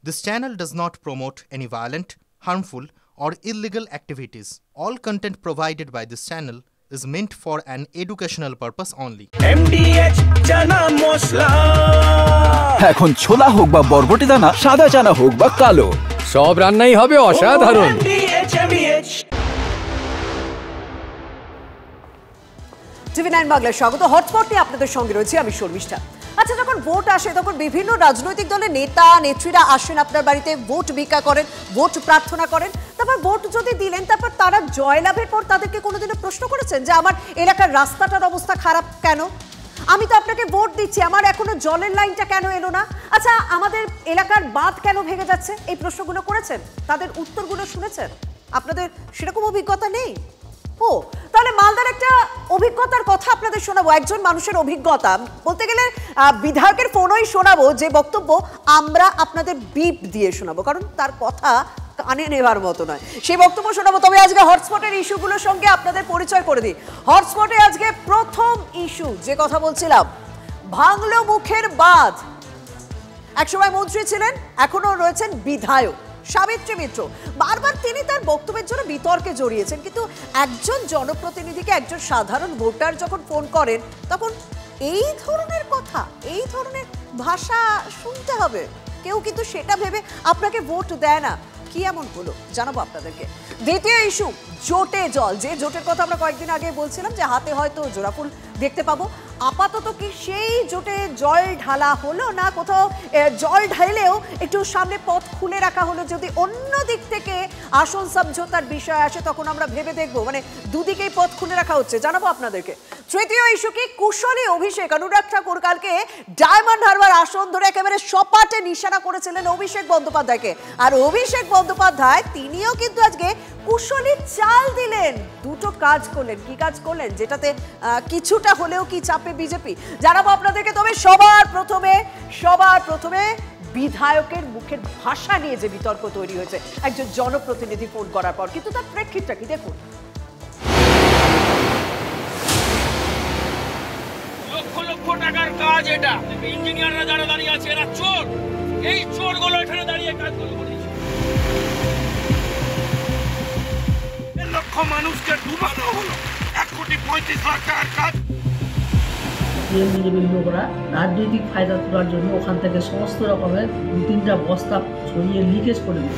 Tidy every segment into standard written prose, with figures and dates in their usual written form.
This channel does not promote any violent, harmful, or illegal activities. All content provided by this channel is meant for an educational purpose only. MDH chana masala এখন ছোলা হোক বা বরবটি দানা, সাদা চানা হোক বা কালো, সব রান্নাই হবে অসাধারণ। টিভি9 বাংলায় স্বাগত। হটস্পট নিয়ে আপনাদের সঙ্গে রয়েছে আমি শর্মিষ্ঠা। আচ্ছা, যখন ভোট আসে তখন বিভিন্ন রাজনৈতিক দলের নেতা নেত্রীরা আসেন আপনার বাড়িতে, ভোট ভিক্ষা করেন, ভোট প্রার্থনা করেন। তারপর ভোট যদি দিলেন, তারপর তারা জয়লাভের পর তাদেরকে কোনোদিনও প্রশ্ন করেছেন যে আমার এলাকার রাস্তাটার অবস্থা খারাপ কেন? আমি তো আপনাকে ভোট দিচ্ছি, আমার এখনো জলের লাইনটা কেন এলো না? আচ্ছা, আমাদের এলাকার বাঁধ কেন ভেঙে যাচ্ছে? এই প্রশ্নগুলো করেছেন, তাদের উত্তরগুলো শুনেছেন? আপনাদের সেরকম অভিজ্ঞতা নেই? ও, তাহলে মালদার একটা অভিজ্ঞতার কথা আপনাদের শোনাবো, একজন মানুষের অভিজ্ঞতা। বলতে গেলে বিধায়কের ফোনই শোনাবো, যে বক্তব্য আমরা আপনাদের বিপ দিয়ে শোনাবো, কারণ তার কথা কানে নেওয়ার মতো নয়। সেই বক্তব্য শোনাবো। তবে আজকে হটস্পটের ইস্যুগুলোর সঙ্গে আপনাদের পরিচয় করে দিই। হটস্পটে আজকে প্রথম ইস্যু, যে কথা বলছিলাম, ভাঙলো মুখের বাঁধ। একসময় মন্ত্রী ছিলেন, এখনো রয়েছেন বিধায়ক সাবিত্রী মিত্র। বারবার তিনি তার বক্তব্যের জন্য বিতর্কে জড়িয়েছেন, কিন্তু একজন জনপ্রতিনিধিকে একজন সাধারণ ভোটার যখন ফোন করেন, তখন এই ধরনের কথা, এই ধরনের ভাষা শুনতে হবে। কেউ কিন্তু সেটা ভেবে আপনাকে ভোট দেয় না। কি এমন হলো জানাবো আপনাদেরকে। দ্বিতীয় ইস্যু, জোটে জল। যে জোটের কথা আমরা কয়েকদিন আগে বলছিলাম যে হাতে হয়তো জোড়াফুল দেখতে পাবো, আপাতত কি সেই জোটে জল ঢালা হলো না কোথাও জল ঢাইলেও একটু সামনে পথ খুলে রাখা হলো? যদি অন্য দিক থেকে আসন সমঝোতার বিষয় আসে, তখন আমরা ভেবে দেখবো, মানে দুদিকেই পথ খুলে রাখা হচ্ছে, জানাবো আপনাদেরকে। তৃতীয় ইস্যু কি, কুশলী অভিষেক। অনুরাগ ঠাকুর কালকে ডায়মন্ড হারবার আসন ধরে একেবারে সপাটে নিশানা করেছিলেন অভিষেক বন্দ্যোপাধ্যায়কে, আর অভিষেক বন্দ্যোপাধ্যায় তিনিও কিন্তু আজকে কুশলী চাল দিলেন। দুটো কাজ করলেন। কি কাজ করলেন? যেটাতে কিছুটা হলেও কি চাপে বিজেপি, জানাবো আপনাদেরকে। তবে সবার প্রথমে বিধায়কের মুখের ভাষা নিয়ে যে বিতর্ক তৈরি হয়েছে একজন জনপ্রতিনিধি ফোন করার পর, কিন্তু তার প্রেক্ষিতটা কি দেখুন। লক্ষ লক্ষ টাকার কাজ এটা। ইঞ্জিনিয়াররা যারা দাঁড়িয়ে আছে, এরা চোর। এই চোরগুলো এখানে দাঁড়িয়ে কাজগুলো করেছে। লক্ষ মানুষকে ডুবানো হলো 1,35,00,000 টাকার কাজ। বিজেপির লোকরা রাজনৈতিক ফায়দা তোলার জন্য ওখান থেকে সমস্ত রকমের 2-3টা বস্তা ছড়িয়ে লিকেজ করে দিল।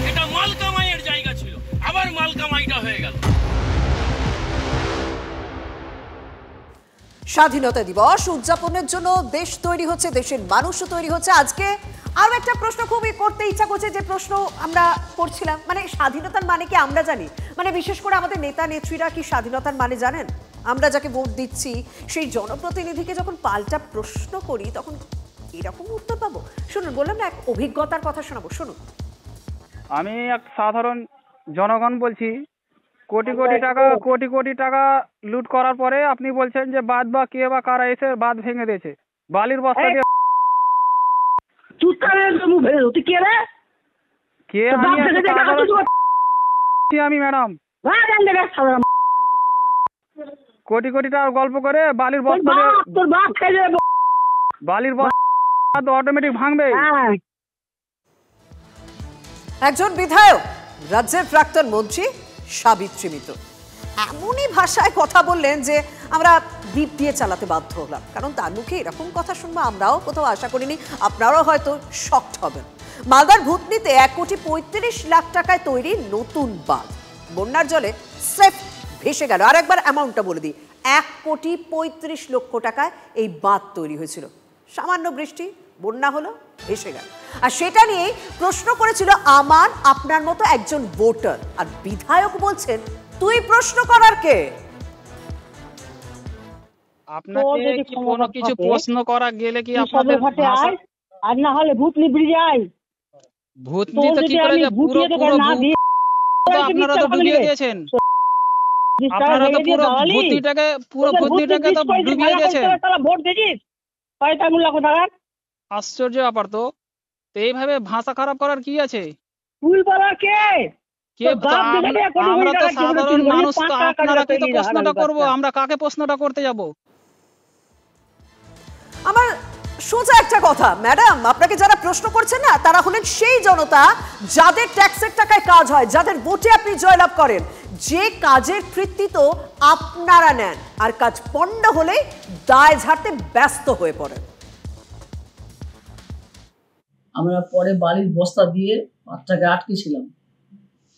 এটা মাল কামাইয়ের জায়গা ছিল, আবার মাল কামাইটা হয়ে গেল। স্বাধীনতা দিবস উদযাপনের জন্য দেশ তৈরি হচ্ছে, দেশের মানুষও তৈরি হচ্ছে। আজকে আরো একটা প্রশ্ন খুবই করতে ইচ্ছা করছে, যে প্রশ্ন আমরা করছিলাম, মানে স্বাধীনতার মানে কি আমরা জানি? মানে বিশেষ করে আমাদের নেতা নেত্রীরা কি স্বাধীনতার মানে জানেন? আমরা যাকে ভোট দিচ্ছি সেই জনপ্রতিনিধিকে যখন পাল্টা প্রশ্ন করি, তখন এরকম উত্তর পাবো। শুনুন, বললাম না এক অভিজ্ঞতার কথা শোনাবো, শুনুন। আমি এক সাধারণ জনগণ বলছি, কোটি কোটি টাকা লুট করার পরে আপনি বলছেন যে বাদ বা কে বা কারা এসে বাদ ভেঙে দিয়েছে, বালির বস্তা দিয়ে। আমি ম্যাডাম কোটি টাকা গল্প করে বালির বস্তা অটোমেটিক ভাঙবে। একজন বিধায়ক, রাজ্যের প্রাক্তন মন্ত্রী সাবিত্রী মিত্র এমনই ভাষায় কথা বললেন যে আমরা বিপ দিয়ে চালাতে বাধ্য হলাম, কারণ তার মুখে এরকম কথা শুনবো আমরাও কোথাও আশা করিনি। আপনারাও হয়তো শকড হবেন। মালদার ভূতনিতে 1,35,00,000 টাকায় তৈরি নতুন বাঁধ বন্যার জলে স্রেফ ভেসে গেল। আর একবার অ্যামাউন্টটা বলে দিই, 1,35,00,000 টাকায় এই বাঁধ তৈরি হয়েছিল। সামান্য বৃষ্টি, বন্যা হলো, ভেসে গেল। আর সেটা নিয়েই প্রশ্ন করেছিল আমার আপনার মতো একজন ভোটার, আর বিধায়ক বলছেন তুই প্রশ্ন করার কে? আপনাকে কি কোনো কিছু প্রশ্ন করা গেলে কি আপনাদের আর না হলে ভূতনি ব্রিজে আই। ভূতনি তো কি করে পুরো আপনারা তো ডুবিয়ে দিয়েছেন। আপনারা তো পুরো ভূতনিটাকে তো ডুবিয়ে দিয়েছেন। ভোট দিছিস পয়তাগুলা কোথাকার? আশ্চর্য ব্যাপার তো। এইভাবে ভাষা খারাপ করার কি আছে? ফুল বলা কে? আমরা তো সাধারণ মানুষ, তো আপনারা কি তো প্রশ্নটা করবো, আমরা কাকে প্রশ্নটা করতে যাব? আমার সোজা একটা কথা ম্যাডাম, আপনাকে যারা প্রশ্ন করছেন না তারা হলেন সেই জনতা যাদের ট্যাক্সের টাকায় কাজ হয়, যাদের ভোটে আপনি জয়লাভ করেন, যে কাজের কৃতিত্ব আপনারা নেন আর কাজ পণ্ড হলে দায় ঝাড়তে ব্যস্ত হয়ে পড়েন। আমরা পরে বালির বস্তা দিয়ে বাচ্চাকে আটকেছিলাম।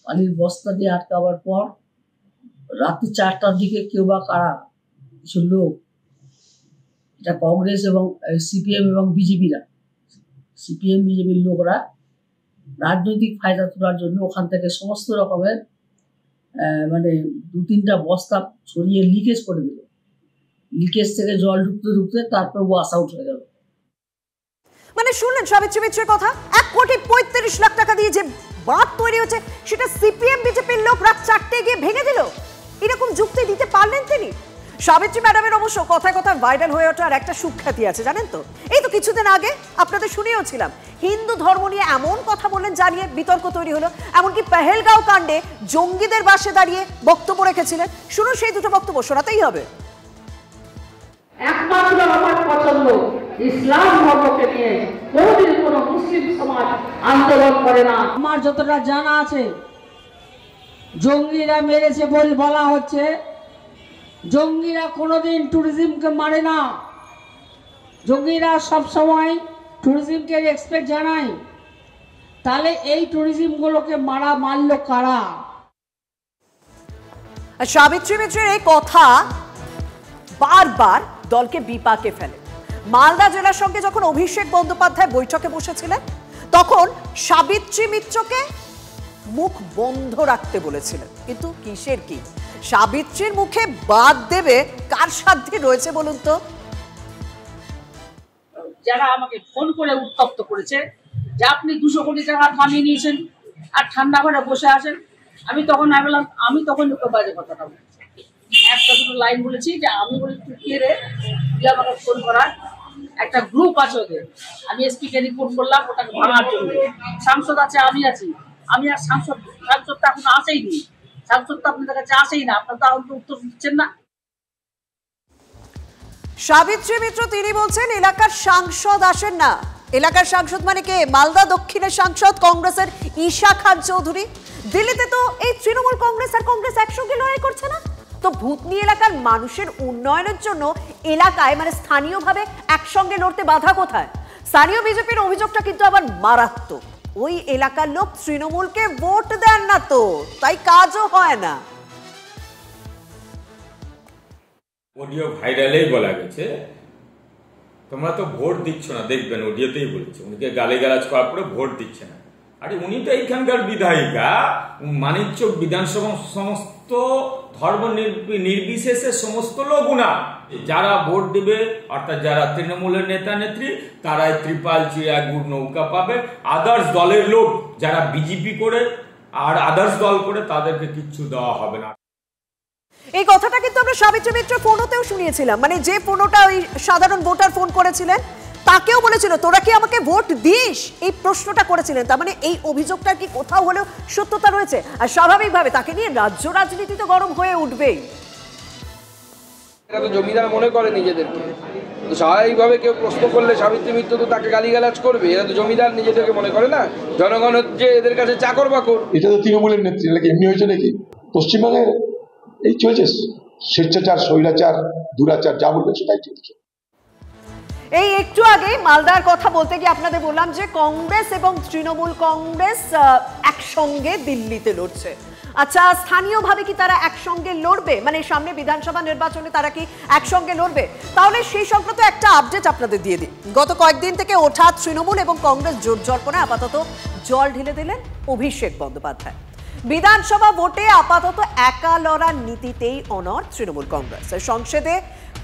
বালির বস্তা দিয়ে আটকাবার পর রাত্রি 4টার দিকে কেউ বা কারা কিছু লোক, এটা কংগ্রেস এবং সিপিএম এবং বিজেপিরা, সিপিএম বিজেপির লোকরা রাজনৈতিক ফায়দা তোলার জন্য ওখান থেকে সমস্ত রকমের মানে 2-3টা বস্তা ছড়িয়ে লিকেজ করে দিল। লিকেজ থেকে জল ঢুকতে ঢুকতে তারপর ওয়াশ আউট হয়ে গেল। মানে শুনলেন সাবিত্রী মিত্রের কথা, 1,35,00,000 টাকা দিয়ে যে বাঁধ তৈরি হচ্ছে সেটা সিপিএম বিজেপির লোক রাত 4টে গিয়ে ভেঙে দিল। এরকম যুক্তি দিতে পারলেন তিনি? সাবিত্রী ম্যাডামের অবশ্য কথায় কথায় ভাইরাল হয়ে ওঠার একটা সুখ্যাতি আছে জানেন তো। এই তো কিছুদিন আগে আপনাদের শুনিয়েওছিলাম, হিন্দু ধর্ম নিয়ে এমন কথা বললেন জানিয়ে বিতর্ক তৈরি হলো। এমনকি পেহেলগাঁও কাণ্ডে জঙ্গিদের পাশে দাঁড়িয়ে বক্তব্য রেখেছিলেন। শুনুন সেই দুটো বক্তব্য, শোনাতেই হবে। একমাত্র আমার পছন্দ ইসলাম ধর্মকে নিয়ে কোনদিন কোন মুসলিম সমাজ আন্দোলন করে না। আমার যতটা জানা আছে, জঙ্গিরা মেরেছে বলে বলা হচ্ছে, জঙ্গিরা কোনোদিন ট্যুরিজমকে মারে না। জঙ্গিরা সবসময় ট্যুরিজমকে রেসপেক্ট জানায়। তাহলে এই ট্যুরিজমগুলোকে মারলো কারা? সাবিত্রী মিত্রের এই কথা বারবার দলকে বিপাকে ফেলে। মালদা জেলার সঙ্গে যখন অভিষেক বন্দ্যোপাধ্যায় বৈঠকে বসেছিলেন তখন সাবিত্রী মিত্রকে মুখ বন্ধ রাখতে বলেছিলেন, কিন্তু কিসের কি? সাবিত্রীর মুখে বাদ দেবে কার সাধ্যে রয়েছে বলুন তো? যারা আমাকে ফোন করে উত্তপ্ত করেছে যে আপনি 200 কোটি টাকা থামিয়ে নিয়েছেন আর ঠান্ডা ঘরে বসে আছেন, আমি তখন বললাম, আমি তখন ওকে বাজে কথাটা বলছি। একটা দুটো লাইন বলেছি যে আমি বলি তুই কে রে, তুই আমাকে ফোন করার একটা গ্রুপ আছে ওদের, আমি এসপিকে রিপোর্ট করলাম ওটাকে ভাঙার জন্য। সাংসদ আছে, আমি আছি, আমি আর সাংসদটা এখন আসেইনি, সাংসদটা আপনাদের কাছে আসেই না, আপনার তো উত্তর দিচ্ছেন না। সাবিত্রী মিত্র তিনি বলছেন এলাকার সাংসদ আসেন না। এলাকার সাংসদ মানে কে? মালদা দক্ষিণের সাংসদ কংগ্রেসের ঈশা খান চৌধুরী। দিল্লিতে তো এই তৃণমূল কংগ্রেস আর কংগ্রেস একসঙ্গে লড়াই করছে না তো? ভূতনি এলাকার মানুষের উন্নয়নের জন্য এলাকায় মানে স্থানীয়ভাবে একসঙ্গে লড়তে বাধা কোথায়? স্থানীয় বিজেপির অভিযোগটা কিন্তু আবার মারাত্মক। ওই এলাকার লোক তৃণমূলকে ভোট দেন না তো, তাই কাজও হয় না। অডিও ভাইরালেই বলা গেছে তোমরা তো ভোট দিচ্ছ না, দেখবেন অডিওতেই বলেছে উনিকে গালিগালাজ করার পরে ভোট দিচ্ছে না। আরে উনি তো এইখানকার বিধায়িকা, মানিকচক বিধানসভা সমস্ত ধর্ম নির্বিশেষে সমস্ত লোক উনা যারা ভোট দিবে, অর্থাৎ যারা তৃণমূলের নেতা নেত্রী তারাই ত্রিপাল চিরা গুড় নৌকা পাবে। আদার্স দলের লোক যারা বিজেপি করে আর আদার্স দল করে তাদেরকে কিচ্ছু দেওয়া হবে না। এই কথাটা কিন্তু আমরা সাবিত্রী মিত্র ফোনতেও শুনিয়েছিলাম। মানে যে ফোনটা ওই সাধারণ ভোটার ফোন করেছিলেন তাকেও বলেছিল তোরা কি আমাকে ভোট দিস, এই প্রশ্নটা করেছিলেন। তার মানে এই অভিযোগটার কি কোথাও হলেও সত্যতা রয়েছে? আর স্বাভাবিকভাবে তাকে নিয়ে রাজ্য রাজনীতি তো গরম হয়ে উঠবেই। এরা তো জমিদার মনে করে নিজেদেরকে, তো স্বাভাবিকভাবে কেউ প্রশ্ন করলে সাবিত্রী মিত্র তো তাকে গালিগালাজ করবে। এরা তো জমিদার নিজেদেরকে মনে করে না, জনগণ হচ্ছে এদের কাছে চাকর বাকর। এটা তো তৃণমূলের নেত্রী, নাকি এমনি হয়েছে নাকি? পশ্চিমবঙ্গে এই চলছে স্বেচ্ছাচার, স্বৈরাচার, দুরাচার, যা বলবে সেটাই চলছে। এই একটু আগে মালদার কথা বলতে গিয়ে আপনাদের বললাম যে কংগ্রেস এবং তৃণমূল কংগ্রেস একসঙ্গে দিল্লিতে লড়ছে। আচ্ছা, স্থানীয়ভাবে কি তারা একসঙ্গে লড়বে? মানে সামনে বিধানসভা নির্বাচনে তারা কি একসঙ্গে লড়বে? তাহলে সেই সংক্রান্ত একটা আপডেট আপনাদের দিয়ে দিই। গত কয়েকদিন থেকে ওঠা তৃণমূল এবং কংগ্রেস জোট জল্পনায় আপাতত জল ঢেলে দিলেন অভিষেক বন্দ্যোপাধ্যায়। বিধানসভা ভোটে আপাতত একা লড়ার নীতিতেই অনড় তৃণমূল কংগ্রেস। সংসদে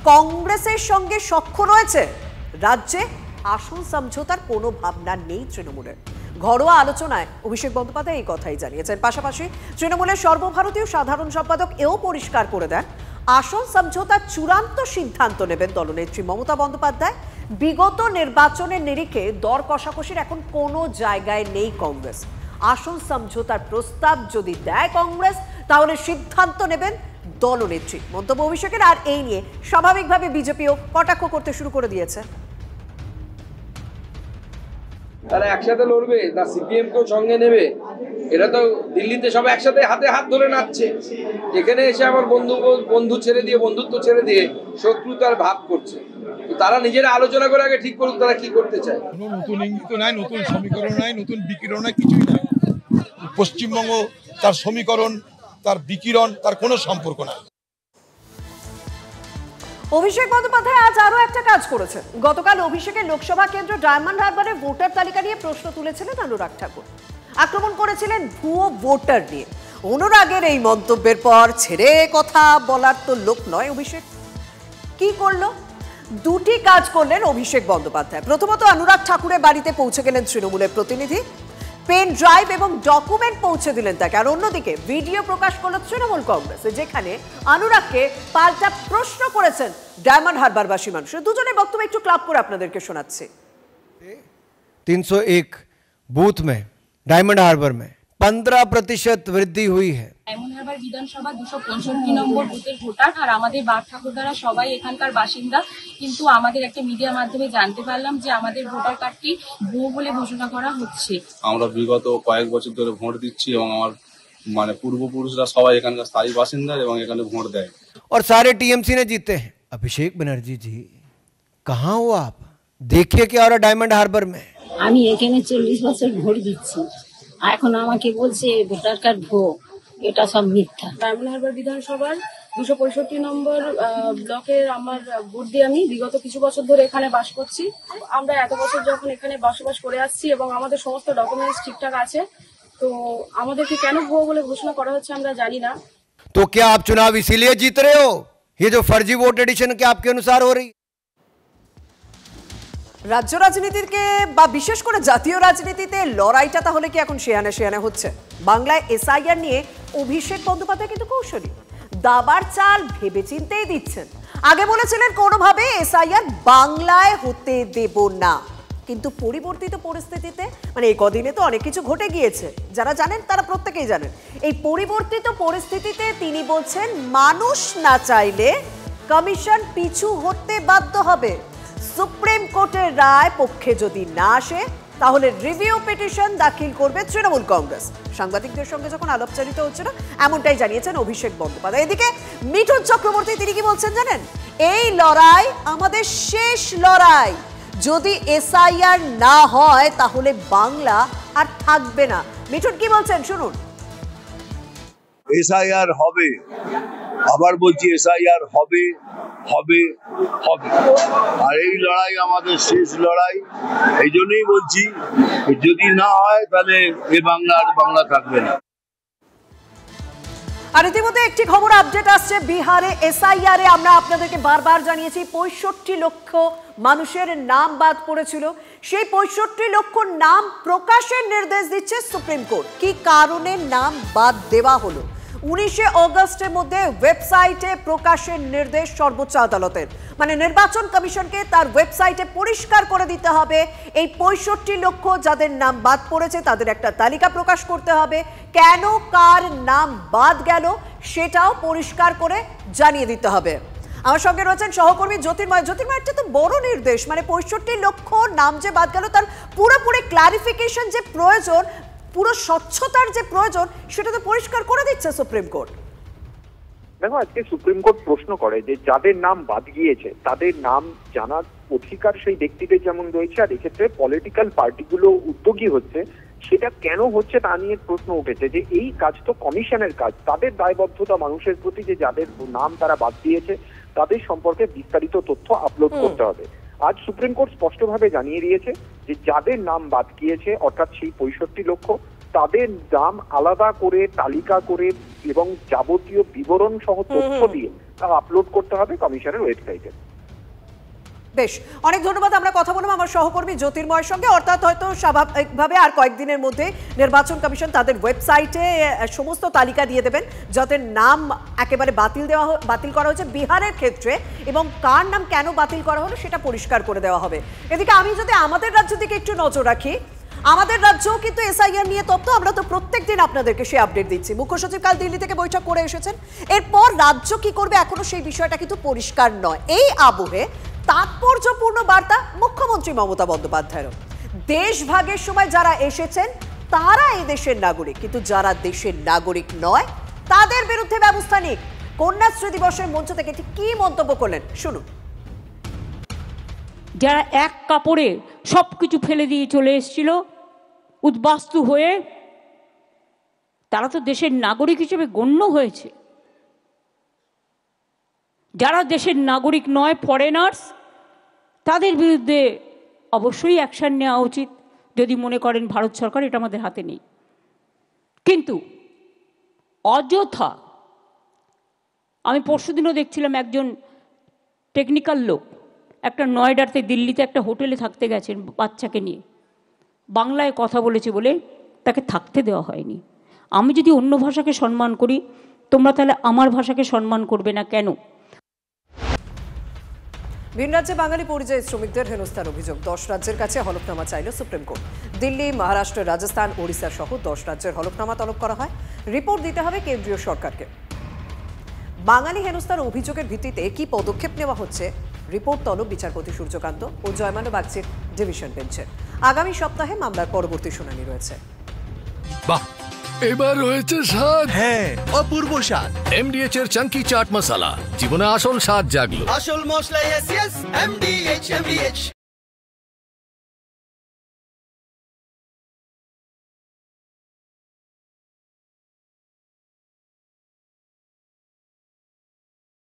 কংগ্রেসের সঙ্গে সখ্য রয়েছে, রাজ্যে আসন সমঝোতার কোনো ভাবনা নেই তৃণমূলের। ঘরোয়া আলোচনায় অভিষেক বন্দ্যোপাধ্যায় এই কথাই জানিয়েছেন। পাশাপাশি তৃণমূলের সর্বভারতীয় সাধারণ সম্পাদক এও পরিষ্কার করে দেন আসন সমঝোতার চূড়ান্ত সিদ্ধান্ত নেবেন দলনেত্রী মমতা বন্দ্যোপাধ্যায়। বিগত নির্বাচনের নিরিখে দর কষাকষির এখন কোনো জায়গায় নেই কংগ্রেস। আসন সমঝোতার প্রস্তাব যদি দেয় কংগ্রেস তাহলে সিদ্ধান্ত নেবেন দলনেত্রী, মন্তব্য অভিষেকের। আর এই নিয়ে স্বাভাবিকভাবে বিজেপিও কটাক্ষ করতে শুরু করে দিয়েছে। তারা একসাথে লড়বে না সিপিএম কেও সঙ্গে নেবে? এরা তো দিল্লিতে সব একসাথে হাতে হাত ধরে নাচছে, এখানে এসে আবার বন্ধু ছেড়ে দিয়ে, বন্ধুত্ব ছেড়ে দিয়ে শত্রুতার ভাব করছে। তো তারা নিজেরা আলোচনা করে আগে ঠিক করুক তারা কি করতে চায়। কোনো নতুন ইঙ্গিত নাই, নতুন সমীকরণ নাই, নতুন বিকিরণ নাই, কিছুই নাই। পশ্চিমবঙ্গ তার সমীকরণ, তার বিকিরণ, তার কোনো সম্পর্ক নাই। অভিষেক বন্দ্যোপাধ্যায় আজ আরো একটা কাজ করেছেন। গতকাল অভিষেকের লোকসভা কেন্দ্র ডায়মন্ড হারবারে ভোটার তালিকা নিয়ে প্রশ্ন তুলেছিলেন অনুরাগ ঠাকুর। আক্রমণ করেছিলেন ভুয়ো ভোটার নিয়ে। অনুরাগের এই মন্তব্যের পর ছেড়ে কথা বলার তো লোক নয় অভিষেক। কি করলো? দুটি কাজ করলেন অভিষেক বন্দ্যোপাধ্যায়। প্রথমত অনুরাগ ঠাকুরের বাড়িতে পৌঁছে গেলেন তৃণমূলের প্রতিনিধি, পেন ড্রাইভ এবং ডকুমেন্ট পৌঁছে দিলেন তাকে। আর অন্যদিকে ভিডিও প্রকাশ করল তৃণমূল কংগ্রেস, যেখানে অনুরাগকে পাল্টা প্রশ্ন করেছেন ডায়মন্ড হারবারবাসী মানুষ। দুজনের বক্তব্য একটু ক্লাব করে আপনাদেরকে শোনাচ্ছি। 301 बूथ में डायमंड हार्बर में 15% वृद्धि हुई है। ডায়মন্ড হারবার বিধানসভা 265 নম্বর বুথের ভোটার আর আমাদের বাপ ঠাকুরদারা সবাই এখানকার বাসিন্দা, কিন্তু আমাদের একটা মিডিয়া মাধ্যমে জানতে পারলাম যে আমাদের ভোটার কার্ডটি ভুয়ো বলে ঘোষণা করা হচ্ছে। আমরা বিগত কয়েক বছর ধরে ভোট দিচ্ছি এবং আমার মানে পূর্বপুরুষরা সবাই এখানকার স্থায়ী বাসিন্দা এবং এখানে ভোট দেয়। और सारे टीएमसी ने जीते हैं। अभिषेक बनर्जी जी कहाँ हो आप? देखिए क्या हो रहा डायमंड हार्बर में। আমি এখানে 40 বছর ভোট দিচ্ছি, এখন আমাকে বলছে ভোটার কার্ড ভুয়ো। এটা সব মিথ্যা। ডায়মন্ড হারবার বিধানসভার 265 নম্বর ব্লকের আমার ভোট দিয়ে আমি বিগত কিছু বছর ধরে এখানে বাস করছি। আমরা এত বছর যখন এখানে বসবাস করে আসছি এবং আমাদের সমস্ত ডকুমেন্টস ঠিকঠাক আছে, তো আমাদেরকে কেন ভুয়ো বলে ঘোষণা করা হচ্ছে আমরা জানি না। तो क्या आप चुनाव इसीलिए जीत रहे हो? ये जो फर्जी वोट एडिशन क्या आपके अनुसार हो रही? রাজ্য রাজনীতিকে বা বিশেষ করে জাতীয় রাজনীতিতে লড়াইটা তাহলে কি এখন শেয়ানে শেয়ানে হচ্ছে? বাংলায় এসআইআর নিয়ে অভিষেক বন্দ্যোপাধ্যায় কিন্তু কৌশলী, দাবার চাল ভেবেচিন্তেই দিচ্ছেন। আগে বলেছিলেন কোনোভাবে এসআইআর বাংলায় হতে দেব না, কিন্তু পরিবর্তিত পরিস্থিতিতে মানে এই কদিনে তো অনেক কিছু ঘটে গিয়েছে, যারা জানেন তারা প্রত্যেকেই জানেন। এই পরিবর্তিত পরিস্থিতিতে তিনি বলছেন মানুষ না চাইলে কমিশন পিছু হতে বাধ্য হবে। সুপ্রিম কোর্টের রায় পক্ষে যদি না আসে তাহলে রিভিউ পিটিশন দাখিল করবে তৃণমূল কংগ্রেস। সাংবাদিকদের সঙ্গে যখন আলাপচারিতা হচ্ছিল এমনটাই জানিয়েছেন অভিষেক বন্দ্যোপাধ্যায়। এদিকে মিঠুন চক্রবর্তী তিনি কি বলছেন জানেন? এই লড়াই আমাদের শেষ লড়াই, যদি এসআইআর না হয় তাহলে বাংলা আর থাকবে না। মিঠুন কি বলছেন শুনুন। এসআইআর হবে, আবার বলছি এসআইআর হবে হবে হবে, আর এই লড়াই আমাদের শেষ লড়াই। এই জন্যই বলছি যদি না হয় তাহলে এ বাংলা আর বাংলা থাকবে না। আর ইতিমধ্যে একটি খবর আপডেট আসছে, বিহারে এসআইআর এ আমরা আপনাদেরকে বারবার জানিয়েছি 65 লক্ষ মানুষের নাম বাদ পড়েছিল। সেই 65 লক্ষ নাম প্রকাশের নির্দেশ দিচ্ছে সুপ্রিম কোর্ট। কি কারণে নাম বাদ দেওয়া হলো? 19 অগস্টের মধ্যে ওয়েবসাইটে প্রকাশের নির্দেশ সর্বোচ্চ আদালতের, মানে নির্বাচন কমিশনকে তার ওয়েবসাইটে পরিষ্কার করে দিতে হবে এই 65 লক্ষ যাদের নাম বাদ পড়েছে তাদের একটা তালিকা প্রকাশ করতে হবে। কেন কার নাম বাদ গেল সেটাও পরিষ্কার করে জানিয়ে দিতে হবে। আমার সঙ্গে রয়েছেন সহকর্মী জ্যোতির্ময়। জ্যোতির্ময়টা তো বড় নির্দেশ, মানে 65 লক্ষ নাম যে বাদ গেল তার পুরোপুরি ক্লারিফিকেশন যে প্রয়োজন, পুরো স্বচ্ছতার যে প্রয়োজন সেটা তো পরিষ্কার করে দিচ্ছে সুপ্রিম কোর্ট। দেখো, আজকে সুপ্রিম কোর্ট প্রশ্ন করে যে যাদের নাম বাদ গিয়েছে তাদের নাম জানার অধিকার সেই ব্যক্তিদের যেমন রয়েছে, আর এক্ষেত্রে পলিটিক্যাল পার্টিগুলো উদ্যোগী হচ্ছে, সেটা কেন হচ্ছে তা নিয়ে প্রশ্ন উঠেছে যে এই কাজ তো কমিশনের কাজ, তাদের দায়বদ্ধতা মানুষের প্রতি যে যাদের নাম তারা বাদ দিয়েছে তাদের সম্পর্কে বিস্তারিত তথ্য আপলোড করতে হবে। আজ সুপ্রিম কোর্ট স্পষ্টভাবে জানিয়ে দিয়েছে যে যাদের নাম বাদ গিয়েছে অর্থাৎ সেই 65 লক্ষ, তাদের নাম আলাদা করে তালিকা করে এবং যাবতীয় বিবরণ সহ তথ্য দিয়ে তা আপলোড করতে হবে কমিশনের ওয়েবসাইটে। বেশ, অনেক ধন্যবাদ। আমরা কথা বললাম আমার সহকর্মী জ্যোতির্ময়ের সঙ্গে। অর্থাৎ হয়তো স্বাভাবিকভাবে আর কয়েকদিনের মধ্যে নির্বাচন কমিশন তাদের ওয়েবসাইটে সমস্ত তালিকা দিয়ে দেবেন যাদের নাম একেবারে বাতিল করা হয়েছে বিহারের ক্ষেত্রে, এবং কার নাম কেন বাতিল করা হলো সেটা পরিষ্কার করে দেওয়া হবে। এদিকে আমি যদি আমাদের রাজ্যের দিকে একটু নজর রাখি, আমাদের রাজ্যও কিন্তু এসআইআর নিয়ে তথ্য আমরা তো প্রত্যেকদিন আপনাদেরকে সেই আপডেট দিচ্ছি। মুখ্য সচিব কাল দিল্লি থেকে বৈঠক করে এসেছেন, এরপর রাজ্য কি করবে এখনো সেই বিষয়টা কিন্তু পরিষ্কার নয়। এই আবহে তাৎপর্যপূর্ণ বার্তা মুখ্যমন্ত্রী মমতা বন্দ্যোপাধ্যায়েরও। দেশ ভাগের সময় যারা এসেছেন তারা এই দেশের নাগরিক, কিন্তু যারা দেশের নাগরিক নয় তাদের বিরুদ্ধে ব্যবস্থা নিক। কন্যাশ্রী দিবসের মঞ্চ থেকে ঠিক কি মন্তব্য করলেন শুনুন। যারা এক কাপড়ে সবকিছু ফেলে দিয়ে চলে এসেছিল উদ্বাস্তু হয়ে, তারা তো দেশের নাগরিক হিসেবে গণ্য হয়েছে। যারা দেশের নাগরিক নয়, ফরেনার্স, তাদের বিরুদ্ধে অবশ্যই অ্যাকশন নেওয়া উচিত যদি মনে করেন ভারত সরকার এটা আমাদের হাতে নেই। কিন্তু অযথা, আমি পরশুদিনও দেখছিলাম একজন টেকনিক্যাল লোক একটা নয়ডাতে দিল্লিতে একটা হোটেলে থাকতে গেছেন বাচ্চাকে নিয়ে, বাংলায় কথা বলেছে বলে তাকে থাকতে দেওয়া হয়নি। আমি যদি অন্য ভাষাকে সম্মান করি, তোমরা তাহলে আমার ভাষাকে সম্মান করবে না কেন? ভিন রাজ্যে বাঙালি পরিযায়ী শ্রমিকদের হেনস্থার অভিযোগ, 10 রাজ্যের কাছে হলফনামা চাইল সুপ্রিম কোর্ট। দিল্লি, মহারাষ্ট্র, রাজস্থান, ওড়িশা সহ 10 রাজ্যের হলফনামা তলব করা হয়। রিপোর্ট দিতে হবে কেন্দ্রীয় সরকারকে। বাঙালি হেনস্থার অভিযোগের ভিত্তিতে কি পদক্ষেপ নেওয়া হচ্ছে, রিপোর্ট তলব বিচারপতি সূর্যকান্ত ও জয়মান্য বাগচির ডিভিশন বেঞ্চের। আগামী সপ্তাহে মামলার পরবর্তী শুনানি রয়েছে। বাহ, এবার রয়েছে স্বাদ। হ্যাঁ, অপূর্ব স্বাদ। এমডিএচ এর চাঙ্কি চাট মশলা, জীবনে আসল স্বাদ জাগলো। আসল মশলা এমডিএচ।